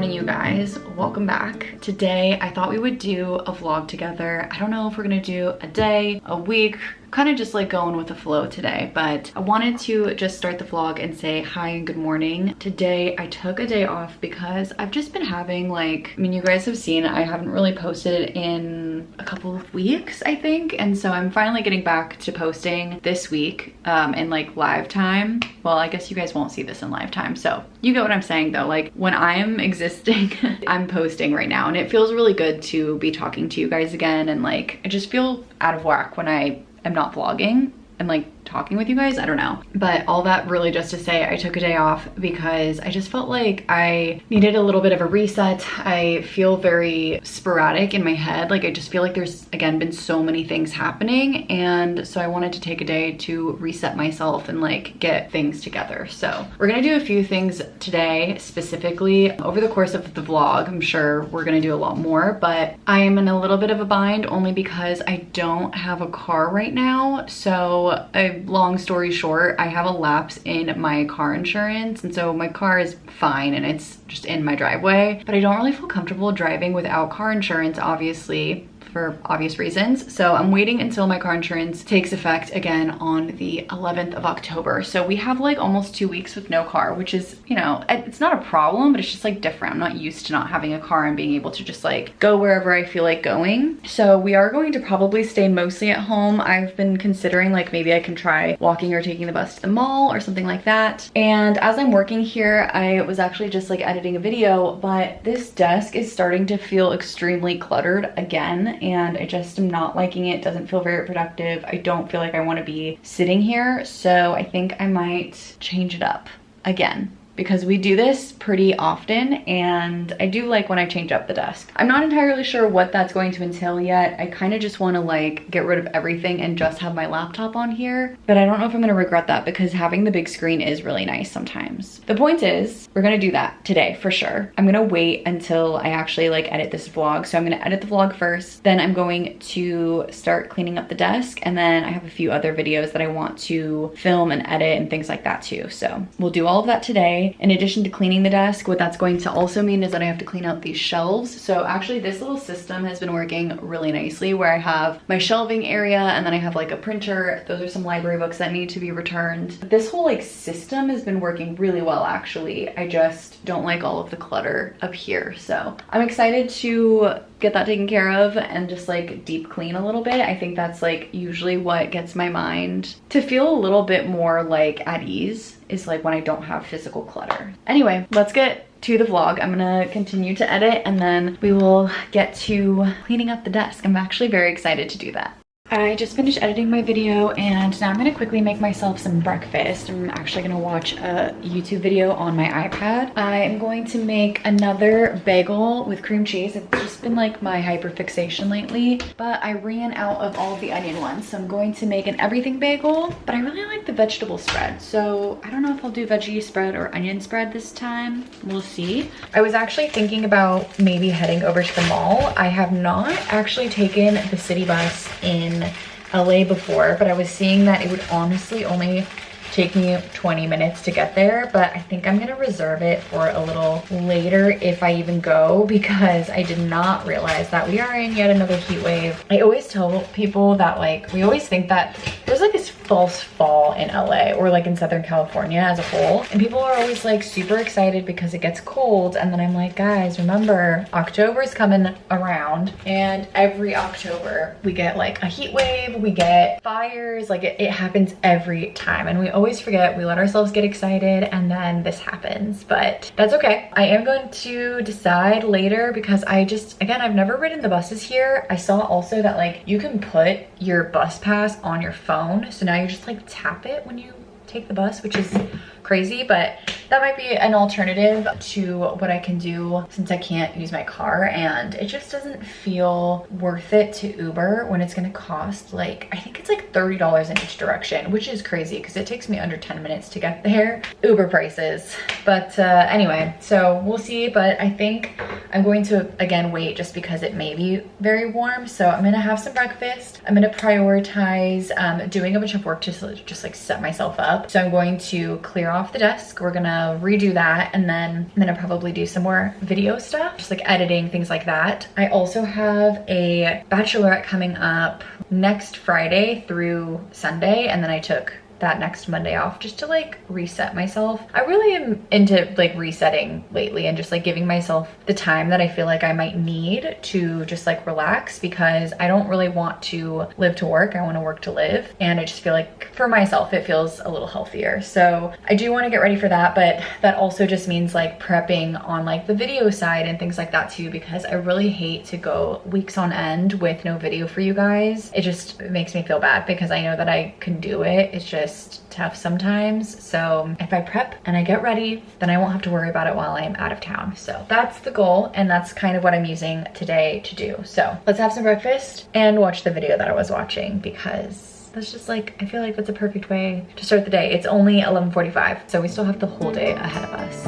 morning, you guys. Welcome back. Today, I thought we would do a vlog together. I don't know if we're gonna do a day, a week, kind of just like going with the flow today, but I wanted to just start the vlog and say hi and good morning. Today I took a day off because I've just been having like, I mean, you guys have seen I haven't really posted in a couple of weeks, I think, and so I'm finally getting back to posting this week in like live time. Well, I guess you guys won't see this in live time, so you get what I'm saying though. Like when I'm existing, I'm posting right now, and it feels really good to be talking to you guys again, and like I just feel out of whack when I'm not vlogging and like talking with you guys. I don't know, but all that really just to say I took a day off because I just felt like I needed a little bit of a reset. I feel very sporadic in my head. Like I just feel like there's again been so many things happening, and so I wanted to take a day to reset myself and like get things together. So we're gonna do a few things today specifically over the course of the vlog. I'm sure we're gonna do a lot more, but I am in a little bit of a bind only because I don't have a car right now. So long story short, I have a lapse in my car insurance, and so my car is fine and it's just in my driveway, but I don't really feel comfortable driving without car insurance, obviously, for obvious reasons. So I'm waiting until my car insurance takes effect again on the 11th of October. So we have like almost 2 weeks with no car, which is, you know, it's not a problem, but it's just like different. I'm not used to not having a car and being able to just like go wherever I feel like going. So we are going to probably stay mostly at home. I've been considering like maybe I can try walking or taking the bus to the mall or something like that. And as I'm working here, I was actually just like editing a video, but this desk is starting to feel extremely cluttered again, and I just am not liking it. It doesn't feel very productive. I don't feel like I want to be sitting here, so I think I might change it up again, because we do this pretty often and I do like when I change up the desk. I'm not entirely sure what that's going to entail yet. I kind of just want to like get rid of everything and just have my laptop on here, but I don't know if I'm going to regret that because having the big screen is really nice sometimes. The point is, we're going to do that today for sure. I'm going to wait until I actually like edit this vlog. So I'm going to edit the vlog first, then I'm going to start cleaning up the desk, and then I have a few other videos that I want to film and edit and things like that too. So we'll do all of that today. In addition to cleaning the desk, what that's going to also mean is that I have to clean out these shelves. So actually this little system has been working really nicely, where I have my shelving area and then I have like a printer. Those are some library books that need to be returned. This whole like system has been working really well actually. I just don't like all of the clutter up here. So I'm excited to get that taken care of and just like deep clean a little bit. I think that's like usually what gets my mind to feel a little bit more like at ease, is like when I don't have physical clutter. Anyway, let's get to the vlog. I'm gonna continue to edit and then we will get to cleaning up the desk. I'm actually very excited to do that. I just finished editing my video and now I'm gonna quickly make myself some breakfast. I'm actually gonna watch a YouTube video on my iPad. I am going to make another bagel with cream cheese. It's just been like my hyperfixation lately, but I ran out of all of the onion ones. So I'm going to make an everything bagel, but I really like the vegetable spread. So I don't know if I'll do veggie spread or onion spread this time. We'll see. I was actually thinking about maybe heading over to the mall. I have not actually taken the city bus in LA before, but I was seeing that it would honestly only take me 20 minutes to get there, but I think I'm gonna reserve it for a little later if I even go, because I did not realize that we are in yet another heat wave. I always tell people that like, we always think that there's like this false fall in LA or like in Southern California as a whole, and people are always like super excited because it gets cold, and then I'm like, guys, remember October is coming around, and every October we get like a heat wave, we get fires, like it happens every time, and we always forget, we let ourselves get excited and then this happens, but that's okay. I am going to decide later because I just, again, I've never ridden the buses here. I saw also that like you can put your bus pass on your phone, so now you just like tap it when you take the bus, which is crazy, but that might be an alternative to what I can do since I can't use my car, and it just doesn't feel worth it to Uber when it's gonna cost like, I think it's like $30 in each direction, which is crazy because it takes me under 10 minutes to get there. Uber prices. But anyway, so we'll see, but I think I'm going to again wait just because it may be very warm. So I'm gonna have some breakfast. I'm gonna prioritize doing a bunch of work to just like set myself up. So I'm going to clear clear off the desk. We're gonna redo that, and then I'm gonna probably do some more video stuff, just like editing, things like that. I also have a bachelorette coming up next Friday through Sunday, and then I took that next Monday off just to like reset myself. I really am into like resetting lately and just like giving myself the time that I feel like I might need to just like relax, because I don't really want to live to work. I want to work to live, and I just feel like for myself it feels a little healthier. So I do want to get ready for that, but that also just means like prepping on like the video side and things like that too, because I really hate to go weeks on end with no video for you guys. It just makes me feel bad because I know that I can do it. It's just tough sometimes. So if I prep and I get ready, then I won't have to worry about it while I'm out of town. So that's the goal, and that's kind of what I'm using today to do. So let's have some breakfast and watch the video that I was watching, because that's just like, I feel like that's a perfect way to start the day. It's only 11:45, so we still have the whole day ahead of us.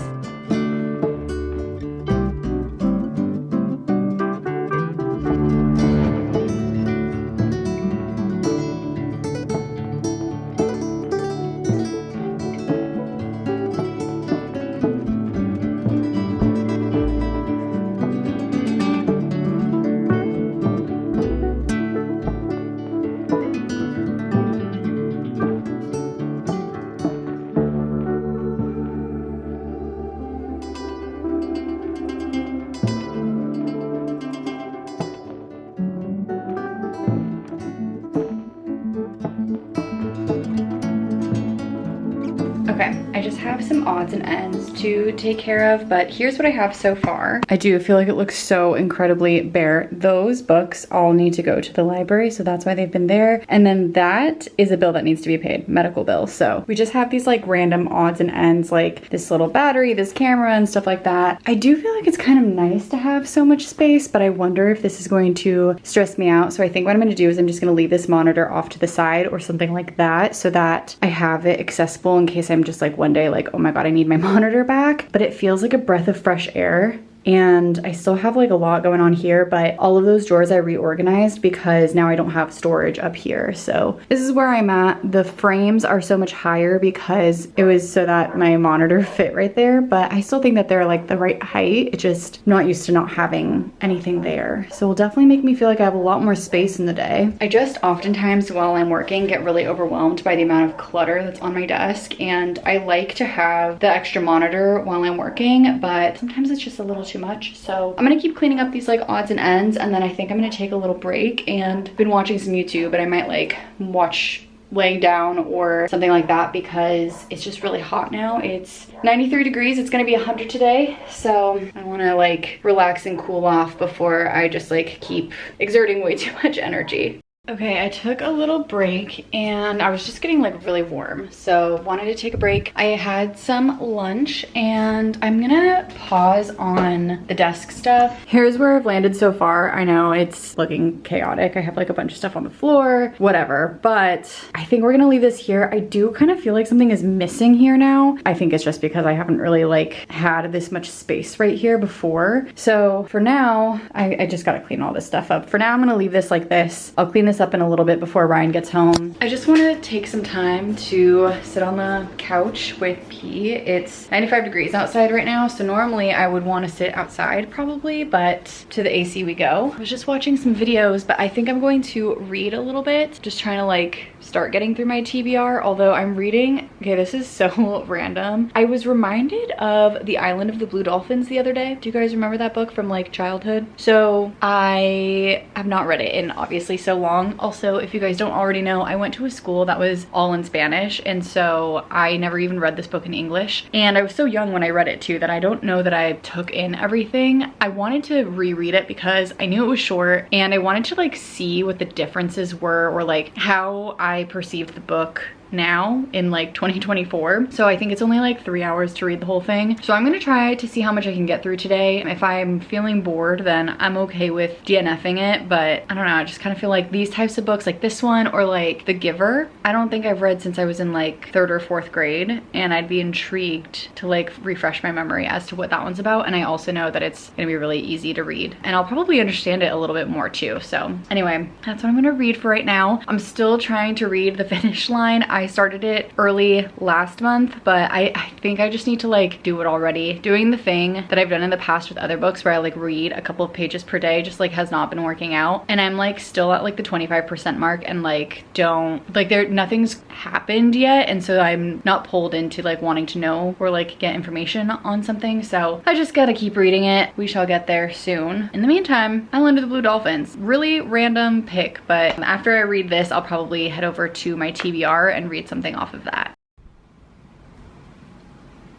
Okay, I just have some odds and ends to take care of, but here's what I have so far. I do feel like it looks so incredibly bare. Those books all need to go to the library, so that's why they've been there. And then that is a bill that needs to be paid, medical bill. So we just have these like random odds and ends, like this little battery, this camera, and stuff like that. I do feel like it's kind of nice to have so much space, but I wonder if this is going to stress me out. So I think what I'm gonna do is I'm just gonna leave this monitor off to the side or something like that, so that I have it accessible in case I'm just like one day like, oh my god, I need my monitor back. But it feels like a breath of fresh air. And I still have like a lot going on here, but all of those drawers I reorganized because now I don't have storage up here. So this is where I'm at. The frames are so much higher because it was so that my monitor fit right there, but I still think that they're like the right height. It's just I'm not used to not having anything there. So it'll definitely make me feel like I have a lot more space in the day. I just oftentimes while I'm working get really overwhelmed by the amount of clutter that's on my desk, and I like to have the extra monitor while I'm working, but sometimes it's just a little too much. So I'm gonna keep cleaning up these like odds and ends, and then I think I'm gonna take a little break, and been watching some YouTube, but I might like watch laying down or something like that because it's just really hot now. It's 93 degrees. It's gonna be 100 today. So I wanna like relax and cool off before I just like keep exerting way too much energy. Okay, I took a little break and I was just getting like really warm, so wanted to take a break. I had some lunch and I'm gonna pause on the desk stuff. Here's where I've landed so far. I know it's looking chaotic. I have like a bunch of stuff on the floor, whatever, but I think we're gonna leave this here. I do kind of feel like something is missing here now. I think it's just because I haven't really like had this much space right here before. So for now, I just gotta clean all this stuff up. For now, I'm gonna leave this like this. I'll clean this up in a little bit before Ryan gets home. I just want to take some time to sit on the couch with P. It's 95 degrees outside right now, so normally I would want to sit outside probably, but to the AC we go. I was just watching some videos, but I think I'm going to read a little bit, just trying to like start getting through my TBR, although I'm reading, okay, this is so random. I was reminded of The Island of the Blue Dolphins the other day. Do you guys remember that book from like childhood? So I have not read it in obviously so long. Also, if you guys don't already know, I went to a school that was all in Spanish, and so I never even read this book in English. And I was so young when I read it too that I don't know that I took in everything. I wanted to reread it because I knew it was short, and I wanted to like see what the differences were, or like how I perceived the book now in like 2024. So I think it's only like 3 hours to read the whole thing. So I'm gonna try to see how much I can get through today. If I'm feeling bored, then I'm okay with DNFing it, but I don't know, I just kind of feel like these types of books, like this one or like The Giver, I don't think I've read since I was in like 3rd or 4th grade, and I'd be intrigued to like refresh my memory as to what that one's about. And I also know that it's gonna be really easy to read, and I'll probably understand it a little bit more too. So anyway, that's what I'm gonna read for right now. I'm still trying to read The Finish Line. I I started it early last month, but I think I just need to like do it already. Doing the thing that I've done in the past with other books where I like read a couple of pages per day just like has not been working out. And I'm like still at like the 25% mark and like nothing's happened yet. And so I'm not pulled into like wanting to know or like get information on something. So I just gotta keep reading it. We shall get there soon. In the meantime, Island of the Blue Dolphins. Really random pick, but after I read this, I'll probably head over to my TBR and read something off of that.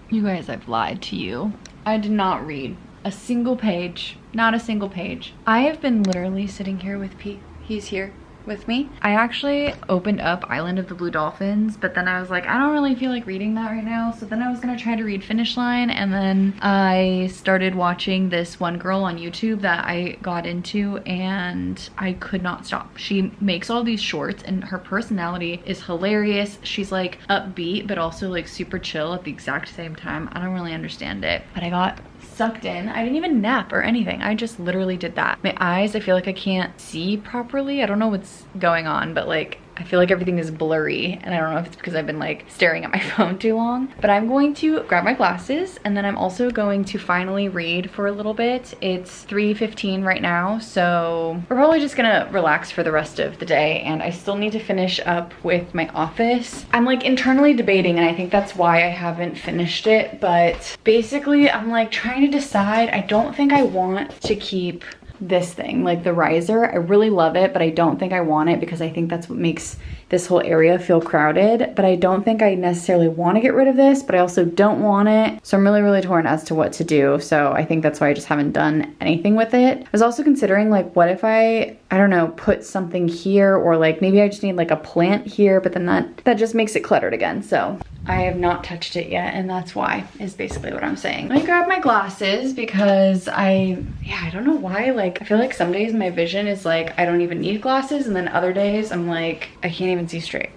You guys, I've lied to you. I did not read a single page, not a single page. I have been literally sitting here with P. He's here with me. I actually opened up Island of the Blue Dolphins, but then I was like, I don't really feel like reading that right now. So then I was gonna try to read Finish Line, and then I started watching this one girl on YouTube that I got into and I could not stop. She makes all these shorts and her personality is hilarious. She's like upbeat, but also like super chill at the exact same time. I don't really understand it, but I got sucked in. I didn't even nap or anything. I just literally did that. My eyes, I feel like I can't see properly. I don't know what's going on, but like I feel like everything is blurry, and I don't know if it's because I've been like staring at my phone too long. But I'm going to grab my glasses, and then I'm also going to finally read for a little bit. It's 3:15 right now, so we're probably just gonna relax for the rest of the day, and I still need to finish up with my office. I'm like internally debating, and I think that's why I haven't finished it, but basically I'm like trying to decide. I don't think I want to keep this thing, like the riser. I really love it, but I don't think I want it because I think that's what makes this whole area feel crowded. But I don't think I necessarily want to get rid of this, but I also don't want it. So I'm really torn as to what to do. So I think that's why I just haven't done anything with it. I was also considering like, what if I don't know, put something here, or like maybe I just need like a plant here, but then that just makes it cluttered again. So I have not touched it yet, and that's why, is basically what I'm saying. Let me grab my glasses because I don't know why, like I feel like some days my vision is like I don't even need glasses, and then other days I'm like I can't even see straight.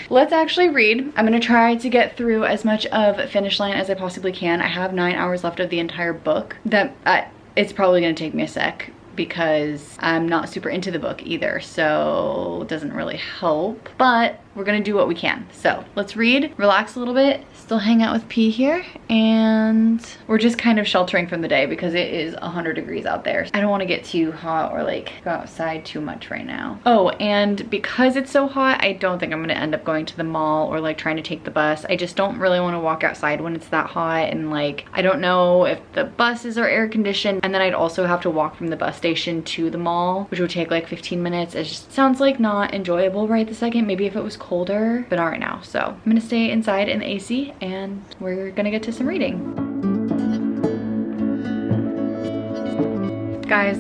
Let's actually read. I'm gonna try to get through as much of Finish Line as I possibly can. I have 9 hours left of the entire book. It's probably gonna take me a sec because I'm not super into the book either, so it doesn't really help, but we're gonna do what we can. So let's read, relax a little bit, still hang out with P here, and we're just kind of sheltering from the day because it is 100 degrees out there. I don't want to get too hot or like go outside too much right now. Oh, and because it's so hot, I don't think I'm gonna end up going to the mall or like trying to take the bus. I just don't really want to walk outside when it's that hot, and like I don't know if the buses are air conditioned, and then I'd also have to walk from the bus station to the mall, which would take like 15 minutes. It just sounds like not enjoyable right this second. Maybe if it was colder, but not right now. So I'm gonna stay inside in the AC, and we're gonna get to some reading. Guys,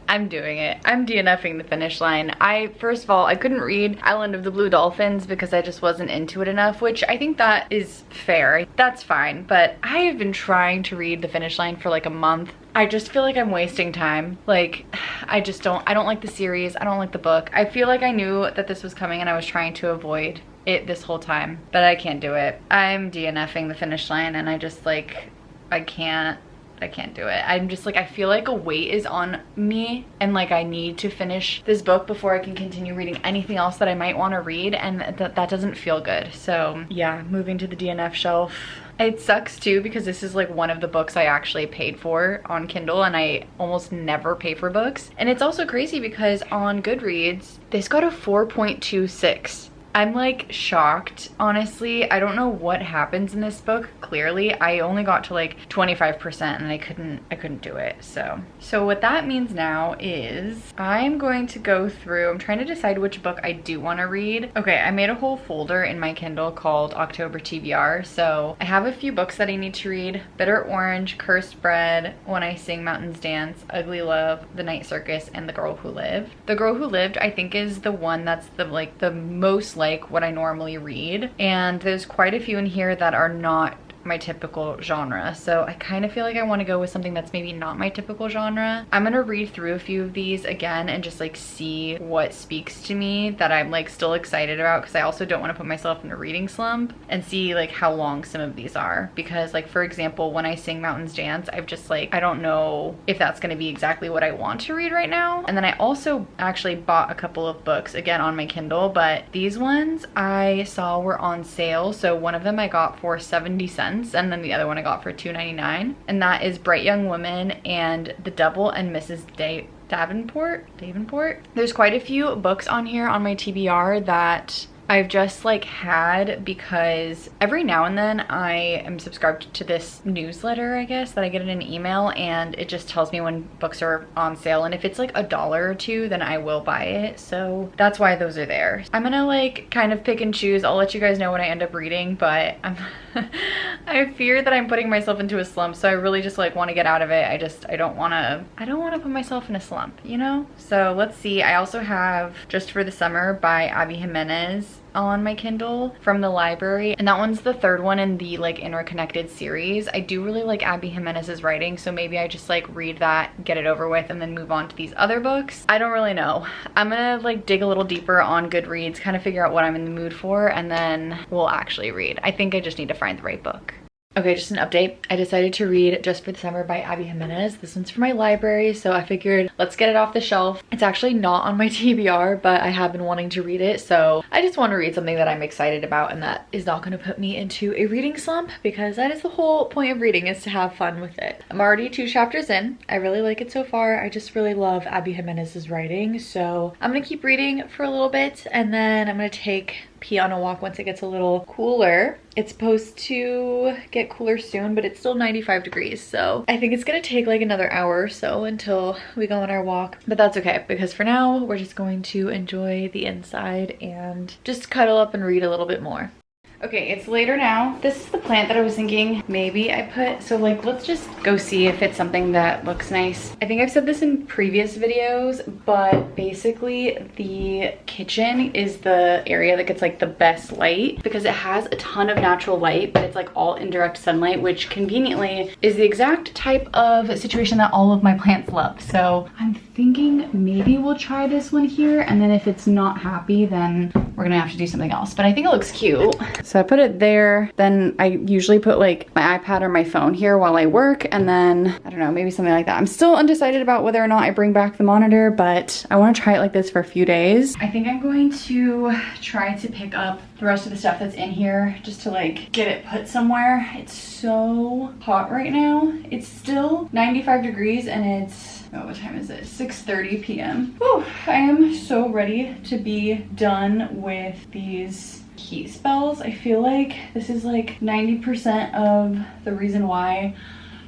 I'm doing it. I'm DNFing the Finish Line. First of all, I couldn't read Island of the Blue Dolphins because I just wasn't into it enough, which I think that is fair. That's fine, but I have been trying to read the Finish Line for like a month. I just feel like I'm wasting time. Like, I don't like the series. I don't like the book. I feel like I knew that this was coming and I was trying to avoid it this whole time, but I can't do it. I'm DNFing the Finish Line, and I just like, I can't do it. I'm just like, I feel like a weight is on me, and like I need to finish this book before I can continue reading anything else that I might want to read, and that doesn't feel good. So yeah, moving to the DNF shelf. It sucks too because this is like one of the books I actually paid for on Kindle, and I almost never pay for books. And it's also crazy because on Goodreads, this got a 4.26. I'm like shocked, honestly. I don't know what happens in this book. Clearly, I only got to like 25% and I couldn't do it. So what that means now is I'm going to go through, I'm trying to decide which book I do want to read. Okay, I made a whole folder in my Kindle called October TBR. So I have a few books that I need to read: Bitter Orange, Cursed Bread, When I Sing Mountains Dance, Ugly Love, The Night Circus, and The Girl Who Lived. The Girl Who Lived, I think, is the one that's the most like what I normally read, and there's quite a few in here that are not my typical genre. So I kind of feel like I want to go with something that's maybe not my typical genre. I'm gonna read through a few of these again and just like see what speaks to me that I'm like still excited about, because I also don't want to put myself in a reading slump, and see like how long some of these are. Because like, for example, When I Sing Mountains Dance, I've just like, I don't know if that's going to be exactly what I want to read right now. And then I also actually bought a couple of books again on my Kindle, but these ones I saw were on sale. So one of them I got for 70 cents and then the other one I got for $2.99, and that is Bright Young Women and The Devil and Mrs. Davenport. There's quite a few books on here on my TBR that I've just like had because every now and then I am subscribed to this newsletter, I guess, that I get in an email, and it just tells me when books are on sale, and if it's like $1 or $2, then I will buy it. So that's why those are there. I'm gonna like kind of pick and choose. I'll let you guys know when I end up reading, but I fear that I'm putting myself into a slump, so I really just like want to get out of it. I don't want to put myself in a slump, you know? So let's see. I also have Just for the Summer by Abby Jimenez on my Kindle from the library, and that one's the third one in the like Interconnected series. I do really like Abby Jimenez's writing, so maybe I just like read that, get it over with, and then move on to these other books. I don't really know. I'm gonna like dig a little deeper on Goodreads, kind of figure out what I'm in the mood for, and then we'll actually read. I think I just need to find the right book. Okay, just an update. I decided to read Just for the Summer by Abby Jimenez. This one's for my library, so I figured let's get it off the shelf. It's actually not on my TBR, but I have been wanting to read it, so I just want to read something that I'm excited about and that is not going to put me into a reading slump, because that is the whole point of reading, is to have fun with it. I'm already 2 chapters in. I really like it so far. I just really love Abby Jimenez's writing, so I'm going to keep reading for a little bit, and then I'm going to take P on a walk once it gets a little cooler. It's supposed to get cooler soon, but it's still 95 degrees, so I think it's gonna take like another hour or so until we go on our walk, but that's okay, because for now we're just going to enjoy the inside and just cuddle up and read a little bit more. Okay, it's later now. This is the plant that I was thinking maybe I put, so like let's just go see if it's something that looks nice. I think I've said this in previous videos, but basically the kitchen is the area that gets like the best light because it has a ton of natural light, but it's like all indirect sunlight, which conveniently is the exact type of situation that all of my plants love. So I'm thinking maybe we'll try this one here, and then if it's not happy, then we're gonna have to do something else, but I think it looks cute. So I put it there, then I usually put like my iPad or my phone here while I work, and then I don't know, maybe something like that. I'm still undecided about whether or not I bring back the monitor, but I want to try it like this for a few days. I think I'm going to try to pick up the rest of the stuff that's in here just to like get it put somewhere. It's so hot right now. It's still 95 degrees and it's, oh, what time is it? 6:30 p.m. Whew, I am so ready to be done with these heat spells. I feel like this is like 90% of the reason why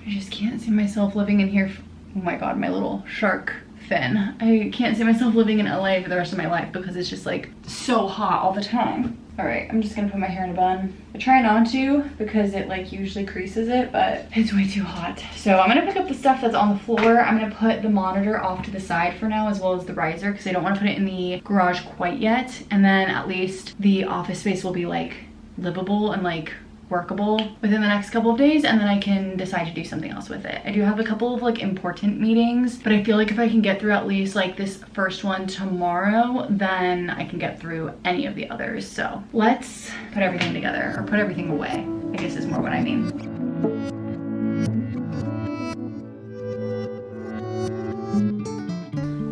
I just can't see myself living in here. Oh my god, my little shark fin. I can't see myself living in LA for the rest of my life because it's just like so hot all the time. All right, I'm just gonna put my hair in a bun. I try not to because it like usually creases it, but it's way too hot. So I'm gonna pick up the stuff that's on the floor. I'm gonna put the monitor off to the side for now, as well as the riser, because I don't want to put it in the garage quite yet. And then at least the office space will be like livable and like workable within the next couple of days, and then I can decide to do something else with it. I do have a couple of like important meetings, but I feel like if I can get through at least like this first one tomorrow, then I can get through any of the others. So let's put everything together, or put everything away, I guess is more what I mean.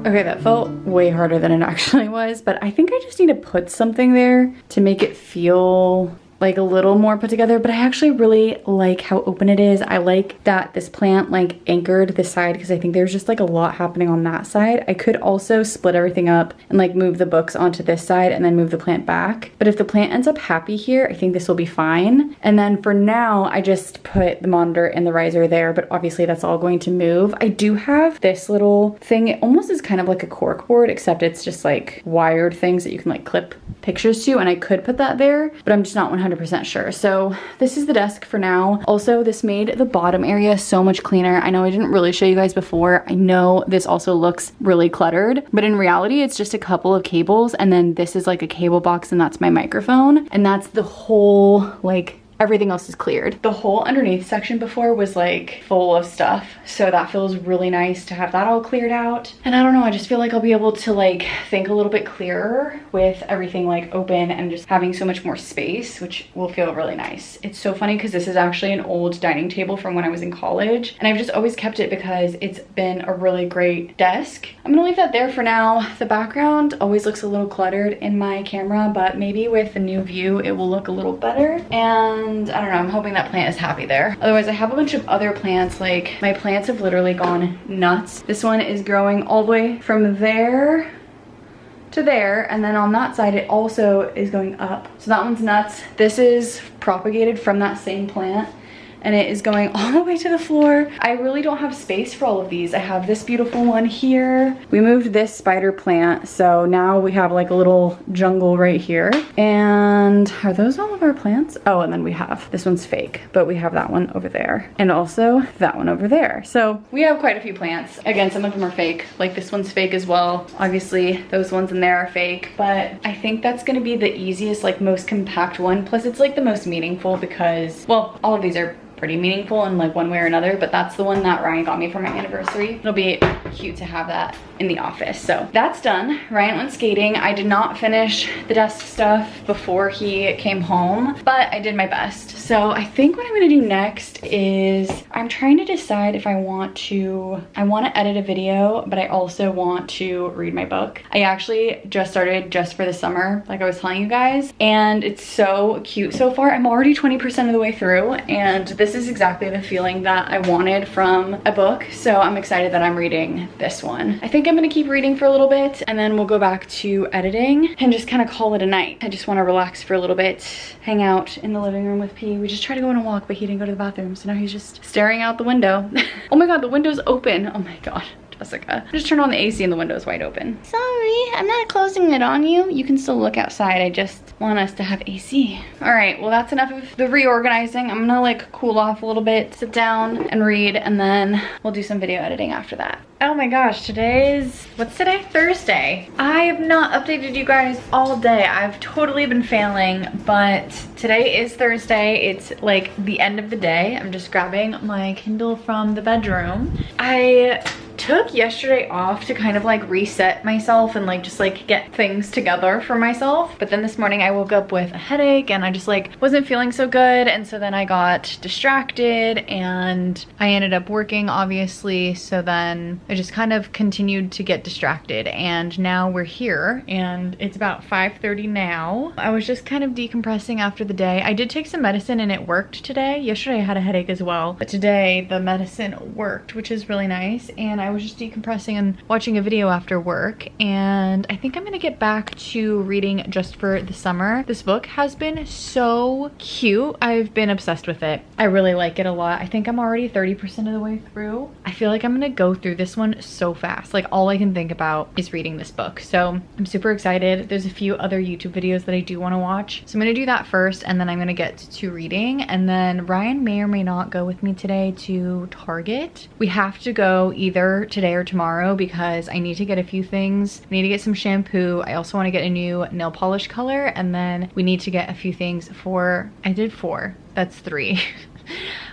Okay, that felt way harder than it actually was, but I think I just need to put something there to make it feel like a little more put together. But I actually really like how open it is. I like that this plant like anchored this side, because I think there's just like a lot happening on that side. I could also split everything up and like move the books onto this side and then move the plant back. But if the plant ends up happy here, I think this will be fine. And then for now, I just put the monitor and the riser there, but obviously that's all going to move. I do have this little thing. It almost is kind of like a cork board, except it's just like wired things that you can like clip pictures to, and I could put that there, but I'm just not 100% sure. So this is the desk for now. Also, this made the bottom area so much cleaner. I know I didn't really show you guys before. I know this also looks really cluttered, but in reality, it's just a couple of cables, and then this is like a cable box, and that's my microphone, and that's the whole like everything else is cleared. The whole underneath section before was like full of stuff, so that feels really nice to have that all cleared out. And I don't know, I just feel like I'll be able to like think a little bit clearer with everything like open and just having so much more space, which will feel really nice. It's so funny because this is actually an old dining table from when I was in college, and I've just always kept it because it's been a really great desk. I'm gonna leave that there for now. The background always looks a little cluttered in my camera, but maybe with the new view it will look a little better. And I don't know, I'm hoping that plant is happy there. Otherwise, I have a bunch of other plants. Like, my plants have literally gone nuts. This one is growing all the way from there to there, and then on that side it also is going up, so that one's nuts. This is propagated from that same plant, and it is going all the way to the floor. I really don't have space for all of these. I have this beautiful one here. We moved this spider plant, so now we have like a little jungle right here. And are those all of our plants? Oh, and then we have, this one's fake, but we have that one over there, and also that one over there. So we have quite a few plants. Again, some of them are fake, like this one's fake as well. Obviously those ones in there are fake, but I think that's gonna be the easiest, like most compact one. Plus it's like the most meaningful because, well, all of these are pretty meaningful in like one way or another, but that's the one that Ryan got me for my anniversary. It'll be cute to have that in the office. So that's done. Ryan went skating. I did not finish the desk stuff before he came home, but I did my best. So I think what I'm gonna do next is I'm trying to decide if I want to edit a video, but I also want to read my book. I actually just started Just for the Summer, like I was telling you guys, and it's so cute so far. I'm already 20% of the way through, and this is exactly the feeling that I wanted from a book. So I'm excited that I'm reading this one. I think I'm gonna keep reading for a little bit, and then we'll go back to editing and just kind of call it a night. I just want to relax for a little bit, hang out in the living room with P. We just tried to go on a walk, but he didn't go to the bathroom, so now he's just staring out the window. Oh my god, the window's open. Oh my god, Jessica. Just turned on the AC and the window's wide open. Sorry, I'm not closing it on you. You can still look outside. I just want us to have AC. All right, well that's enough of the reorganizing. I'm gonna like cool off a little bit, sit down and read, and then we'll do some video editing after that. Oh my gosh, what's today? Thursday. I have not updated you guys all day. I've totally been failing, but today is Thursday. It's like the end of the day. I'm just grabbing my Kindle from the bedroom. I took yesterday off to kind of like reset myself and like just like get things together for myself. But then this morning I woke up with a headache and I just like wasn't feeling so good. And so then I got distracted and I ended up working, obviously. So then I just kind of continued to get distracted, and now we're here and it's about 5:30 now. I was just kind of decompressing after the day. I did take some medicine and it worked today. Yesterday I had a headache as well, but today the medicine worked, which is really nice. And I was just decompressing and watching a video after work, and I think I'm gonna get back to reading Just for the Summer. This book has been so cute. I've been obsessed with it. I really like it a lot. I think I'm already 30% of the way through. I feel like I'm gonna go through this one so fast. Like all I can think about is reading this book. So I'm super excited. There's a few other YouTube videos that I do want to watch. So I'm gonna do that first, and then I'm gonna get to reading. And then Ryan may or may not go with me today to Target. We have to go either today or tomorrow because I need to get a few things. I need to get some shampoo. I also want to get a new nail polish color, and then we need to get a few things for, I did 4, that's 3.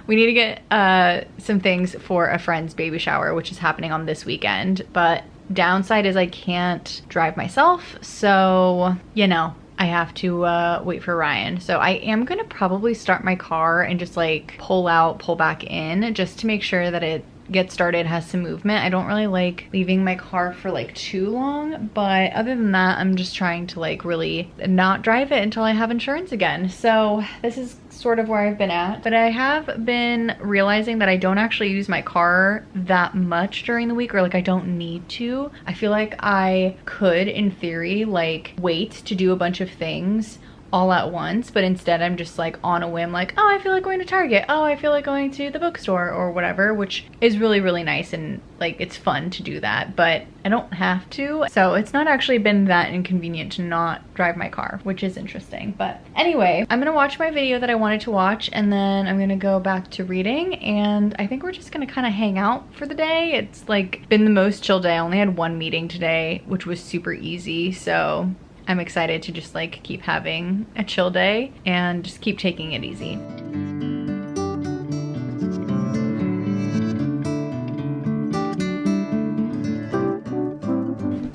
We need to get some things for a friend's baby shower, which is happening on this weekend. But downside is I can't drive myself, so you know, I have to wait for Ryan. So I am gonna probably start my car and just like pull back in, just to make sure that it gets started, has some movement. I don't really like leaving my car for like too long, but other than that, I'm just trying to like really not drive it until I have insurance again. So this is sort of where I've been at, but I have been realizing that I don't actually use my car that much during the week, or like I don't need to. I feel like I could, in theory, like wait to do a bunch of things all at once, but instead I'm just like on a whim, like, oh, I feel like going to Target, oh, I feel like going to the bookstore or whatever, which is really, really nice, and like it's fun to do that, but I don't have to. So it's not actually been that inconvenient to not drive my car, which is interesting. But anyway, I'm gonna watch my video that I wanted to watch, and then I'm gonna go back to reading, and I think we're just gonna kind of hang out for the day. It's like been the most chill day. I only had one meeting today, which was super easy, so I'm excited to just like keep having a chill day and just keep taking it easy.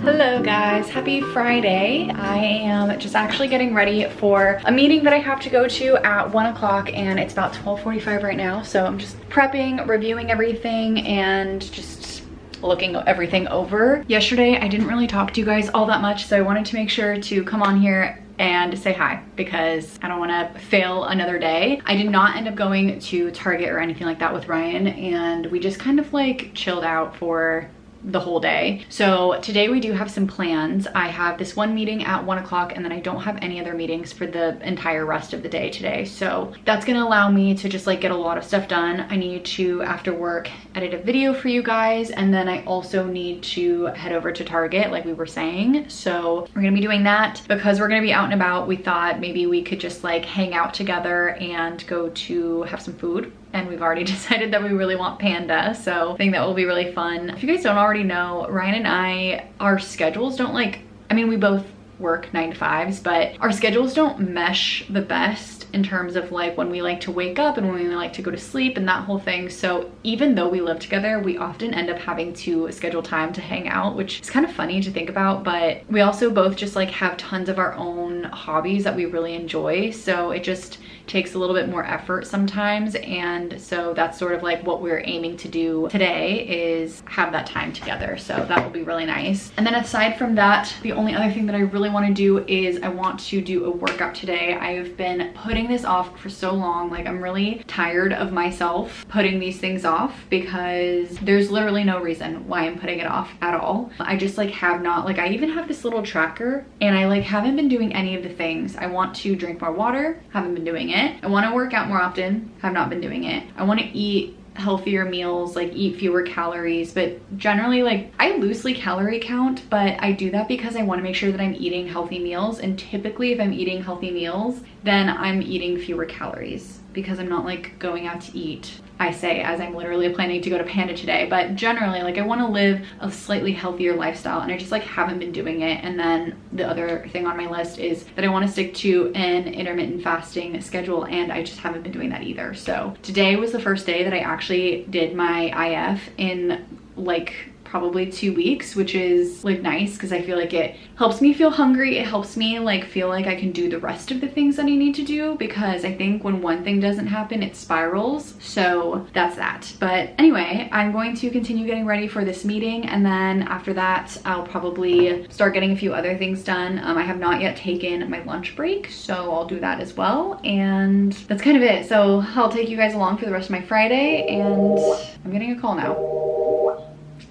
Hello guys, happy Friday. I am just actually getting ready for a meeting that I have to go to at 1 o'clock and it's about 12:45 right now. So I'm just prepping, reviewing everything and just looking everything over. Yesterday, I didn't really talk to you guys all that much, so I wanted to make sure to come on here and say hi because I don't want to fail another day. I did not end up going to Target or anything like that with Ryan, and we just kind of like chilled out for the whole day. So today we do have some plans. I have this one meeting at 1 o'clock and then I don't have any other meetings for the entire rest of the day today. So that's gonna allow me to just like get a lot of stuff done. I need to, after work, edit a video for you guys, and then I also need to head over to Target like we were saying. So we're gonna be doing that. Because we're gonna be out and about, we thought maybe we could just like hang out together and go to have some food. And we've already decided that we really want panda, so I think that will be really fun. If you guys don't already know, Ryan and I, our schedules don't like, I mean, we both work 9 to 5s, but our schedules don't mesh the best in terms of like when we like to wake up and when we like to go to sleep and that whole thing. So even though we live together, we often end up having to schedule time to hang out, which is kind of funny to think about, but we also both just like have tons of our own hobbies that we really enjoy. So it just takes a little bit more effort sometimes, and so that's sort of like what we're aiming to do today, is have that time together. So that will be really nice. And then aside from that, the only other thing that I really want to do is I want to do a workout today. I've been putting this off for so long. Like, I'm really tired of myself putting these things off because there's literally no reason why I'm putting it off at all. I just like have not, like I even have this little tracker and I like haven't been doing any of the things. I want to drink more water, haven't been doing it. I want to work out more often, have not been doing it. I want to eat healthier meals, like eat fewer calories, but generally like I loosely calorie count, but I do that because I want to make sure that I'm eating healthy meals. And typically if I'm eating healthy meals, then I'm eating fewer calories because I'm not like going out to eat. I say as I'm literally planning to go to Panda today, but generally like I want to live a slightly healthier lifestyle and I just like haven't been doing it. And then the other thing on my list is that I want to stick to an intermittent fasting schedule, and I just haven't been doing that either. So today was the first day that I actually did my IF in like probably 2 weeks, which is like nice because I feel like it helps me feel hungry. It helps me like feel like I can do the rest of the things that I need to do, because I think when one thing doesn't happen, it spirals. So that's that. But anyway, I'm going to continue getting ready for this meeting, and then after that I'll probably start getting a few other things done. I have not yet taken my lunch break, so I'll do that as well, and that's kind of it. So I'll take you guys along for the rest of my Friday, and I'm getting a call now.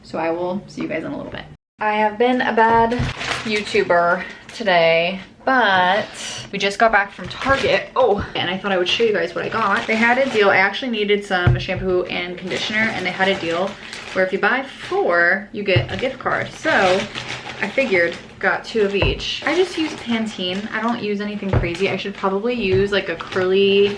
So I will see you guys in a little bit. I have been a bad YouTuber today, but we just got back from Target. Oh, and I thought I would show you guys what I got. They had a deal. I actually needed some shampoo and conditioner, and they had a deal where if you buy 4, you get a gift card. So I figured got 2 of each. I just use Pantene. I don't use anything crazy. I should probably use like a curly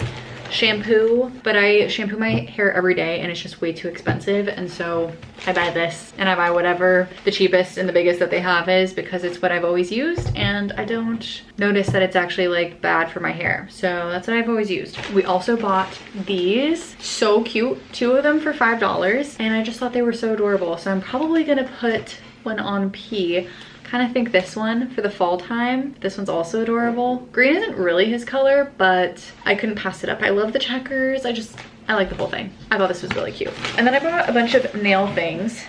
shampoo, but I shampoo my hair every day and it's just way too expensive, and so I buy this and I buy whatever the cheapest and the biggest that they have is, because it's what I've always used and I don't notice that it's actually like bad for my hair. So that's what I've always used. We also bought these, so cute, 2 of them for $5, and I just thought they were so adorable. So I'm probably gonna put one on P. Kind of think this one for the fall time. This one's also adorable. Green isn't really his color, but I couldn't pass it up. I love the checkers. I like the whole thing. I thought this was really cute. And then I bought a bunch of nail things.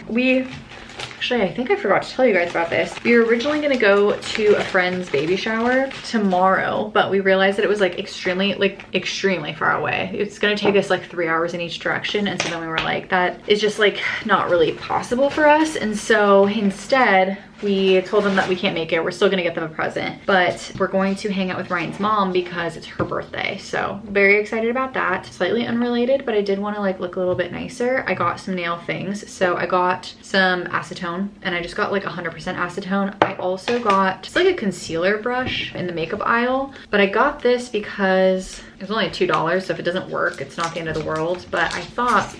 Actually, I think I forgot to tell you guys about this. We were originally gonna go to a friend's baby shower tomorrow, but we realized that it was like extremely far away. It's gonna take us like 3 hours in each direction. And so then we were like, that is just like not really possible for us. And so instead, we told them that we can't make it. We're still gonna get them a present, but we're going to hang out with Ryan's mom because it's her birthday. So very excited about that. Slightly unrelated, but I did want to like look a little bit nicer. I got some nail things. So I got some acetone, and I just got like 100% acetone. I also got just like a concealer brush in the makeup aisle, but I got this because it was only $2. So if it doesn't work, it's not the end of the world. But I thought,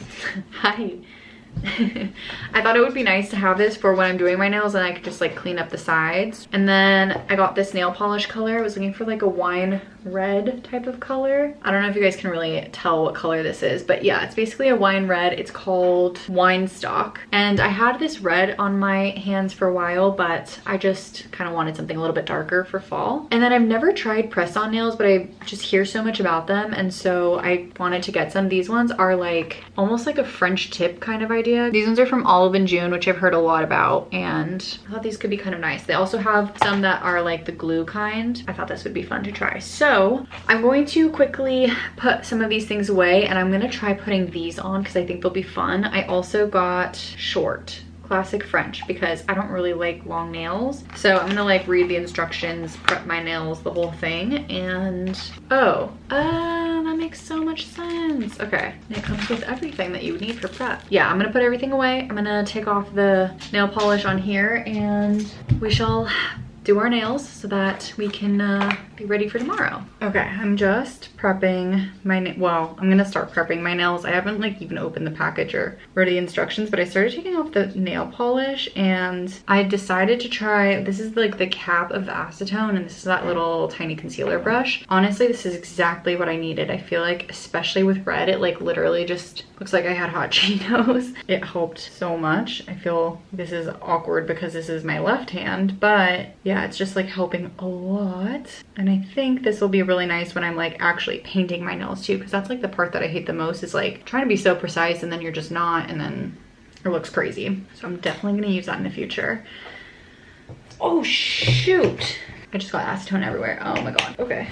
I thought it would be nice to have this for when I'm doing my nails and I could just like clean up the sides. And then I got this nail polish color. I was looking for like a wine red type of color. I don't know if you guys can really tell what color this is, but yeah, it's basically a wine red. It's called Wine Stock. And I had this red on my hands for a while, but I just kind of wanted something a little bit darker for fall. And then I've never tried press-on nails, but I just hear so much about them, and so I wanted to get some. These ones are like almost like a French tip kind of idea. These ones are from Olive & June, which I've heard a lot about, and I thought these could be kind of nice. They also have some that are like the glue kind. I thought this would be fun to try. So I'm going to quickly put some of these things away, and I'm gonna try putting these on because I think they'll be fun. I also got short classic French because I don't really like long nails. So I'm gonna like read the instructions, prep my nails, the whole thing, and that makes so much sense. Okay, and it comes with everything that you would need for prep. Yeah, I'm gonna put everything away. I'm gonna take off the nail polish on here, and we shall do our nails so that we can be ready for tomorrow. Okay, I'm just prepping my, well, I'm gonna start prepping my nails. I haven't like even opened the package or read the instructions, but I started taking off the nail polish, and I decided to try, this is like the cap of the acetone, and this is that little tiny concealer brush. Honestly, this is exactly what I needed. I feel like, especially with red, it like literally just looks like I had hot Cheetos. It helped so much. I feel this is awkward because this is my left hand, but yeah, it's just like helping a lot. And I think this will be really nice when I'm like actually painting my nails too, because that's like the part that I hate the most, is like trying to be so precise and then you're just not, and then it looks crazy. So I'm definitely gonna use that in the future. Oh shoot, I just got acetone everywhere. Oh my god. Okay,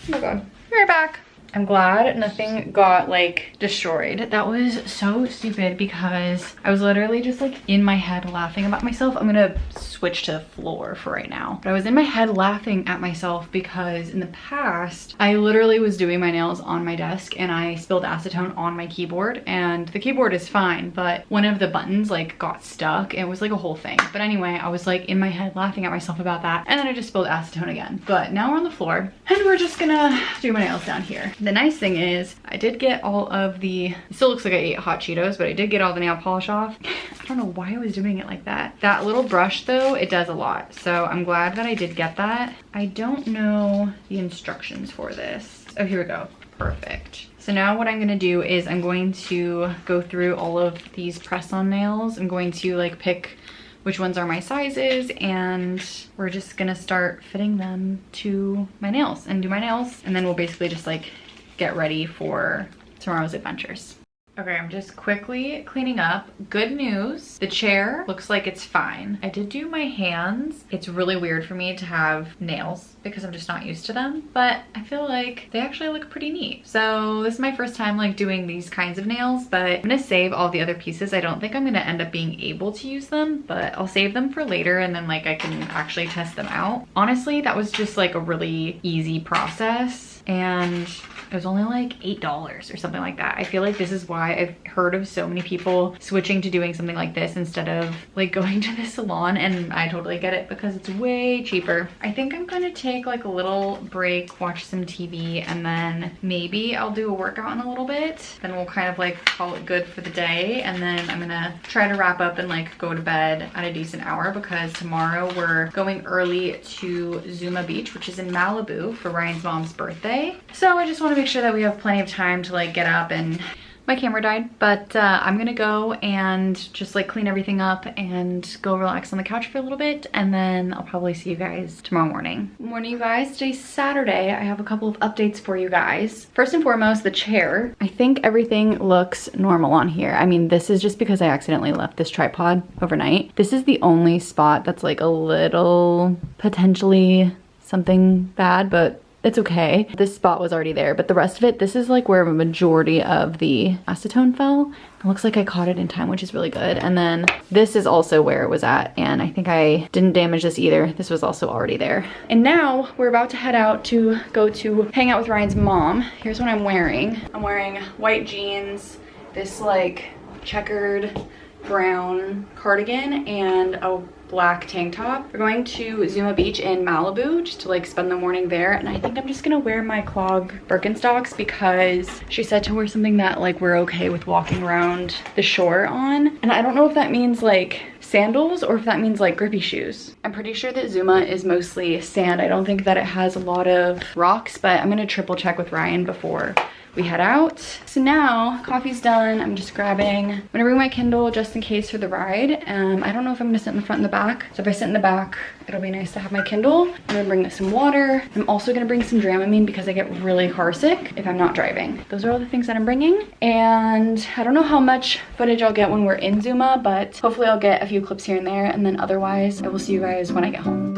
oh my god, be right back. I'm glad nothing got like destroyed. That was so stupid because I was literally just like in my head laughing about myself. I'm gonna switch to the floor for right now. But I was in my head laughing at myself because in the past, I literally was doing my nails on my desk and I spilled acetone on my keyboard, and the keyboard is fine, but one of the buttons like got stuck. It was like a whole thing. But anyway, I was like in my head laughing at myself about that, and then I just spilled acetone again. But now we're on the floor and we're just gonna do my nails down here. The nice thing is I did get all of the, it still looks like I ate hot Cheetos, but I did get all the nail polish off. I don't know why I was doing it like that. That little brush though, it does a lot. So I'm glad that I did get that. I don't know the instructions for this. Oh, here we go. Perfect. So now what I'm gonna do is I'm going to go through all of these press-on nails. I'm going to like pick which ones are my sizes, and we're just gonna start fitting them to my nails and do my nails, and then we'll basically just like get ready for tomorrow's adventures. Okay, I'm just quickly cleaning up. Good news, the chair looks like it's fine. I did do my hands. It's really weird for me to have nails because I'm just not used to them, but I feel like they actually look pretty neat. So this is my first time like doing these kinds of nails, but I'm gonna save all the other pieces. I don't think I'm gonna end up being able to use them, but I'll save them for later, and then like I can actually test them out. Honestly, that was just like a really easy process, and it was only like $8 or something like that. I feel like this is why I've heard of so many people switching to doing something like this instead of like going to the salon, and I totally get it because it's way cheaper. I think I'm gonna take like a little break, watch some TV, and then maybe I'll do a workout in a little bit. Then we'll kind of like call it good for the day, and then I'm gonna try to wrap up and like go to bed at a decent hour because tomorrow we're going early to Zuma Beach, which is in Malibu, for Ryan's mom's birthday. So I just want to make sure that we have plenty of time to like get up, and my camera died, but I'm gonna go and just like clean everything up and go relax on the couch for a little bit, and then I'll probably see you guys tomorrow morning. Good morning, you guys. Today's Saturday. I have a couple of updates for you guys. First and foremost, the chair. I think everything looks normal on here. I mean, this is just because I accidentally left this tripod overnight. This is the only spot that's like a little potentially something bad, but it's okay. This spot was already there, but the rest of it, this is like where a majority of the acetone fell. It looks like I caught it in time, which is really good. And then this is also where it was at, and I think I didn't damage this either. This was also already there. And now we're about to head out to go to hang out with Ryan's mom. Here's what I'm wearing. I'm wearing white jeans, this like checkered brown cardigan, and a black tank top. We're going to Zuma Beach in Malibu just to like spend the morning there, and I think I'm just gonna wear my clog Birkenstocks because she said to wear something that like we're okay with walking around the shore on, and I don't know if that means like sandals or if that means like grippy shoes. I'm pretty sure that Zuma is mostly sand. I don't think that it has a lot of rocks, but I'm gonna triple check with Ryan before we head out. So now coffee's done. I'm just grabbing, I'm gonna bring my Kindle just in case for the ride. I don't know if I'm gonna sit in the front and the back. So if I sit in the back, it'll be nice to have my Kindle. I'm gonna bring some water. I'm also gonna bring some Dramamine because I get really car sick if I'm not driving. Those are all the things that I'm bringing. And I don't know how much footage I'll get when we're in Zuma, but hopefully I'll get a few clips here and there. And then otherwise, I will see you guys when I get home.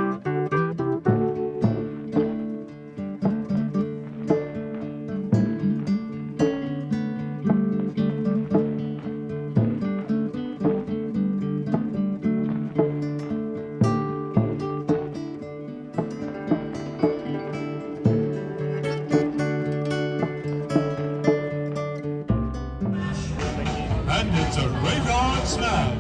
And it's a radar smash.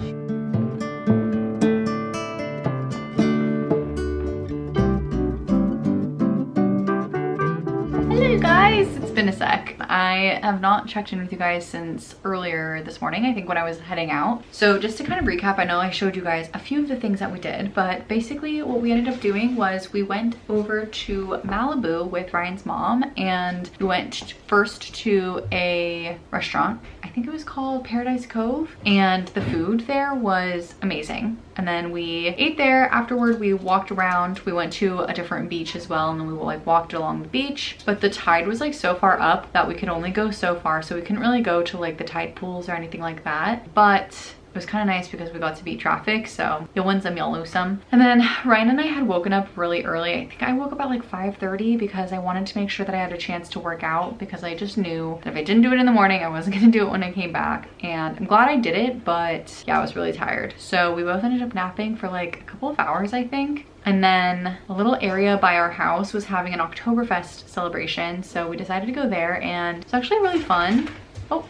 Hello guys, it's been a sec. I have not checked in with you guys since earlier this morning, I think when I was heading out. So just to kind of recap, I know I showed you guys a few of the things that we did, but basically what we ended up doing was we went over to Malibu with Ryan's mom, and we went first to a restaurant. I think it was called Paradise Cove, and the food there was amazing. And then we ate there. Afterward, we walked around. We went to a different beach as well, and then we like walked along the beach. But the tide was like so far up that we could only go so far, so we couldn't really go to like the tide pools or anything like that. But it was kind of nice because we got to beat traffic, so you'll win some, you'll lose some. And then Ryan and I had woken up really early. I think I woke up at like 5:30 because I wanted to make sure that I had a chance to work out, because I just knew that if I didn't do it in the morning, I wasn't gonna do it when I came back. And I'm glad I did it, but yeah, I was really tired. So we both ended up napping for like a couple of hours, I think. And then a little area by our house was having an Oktoberfest celebration, so we decided to go there, and it's actually really fun. Oh.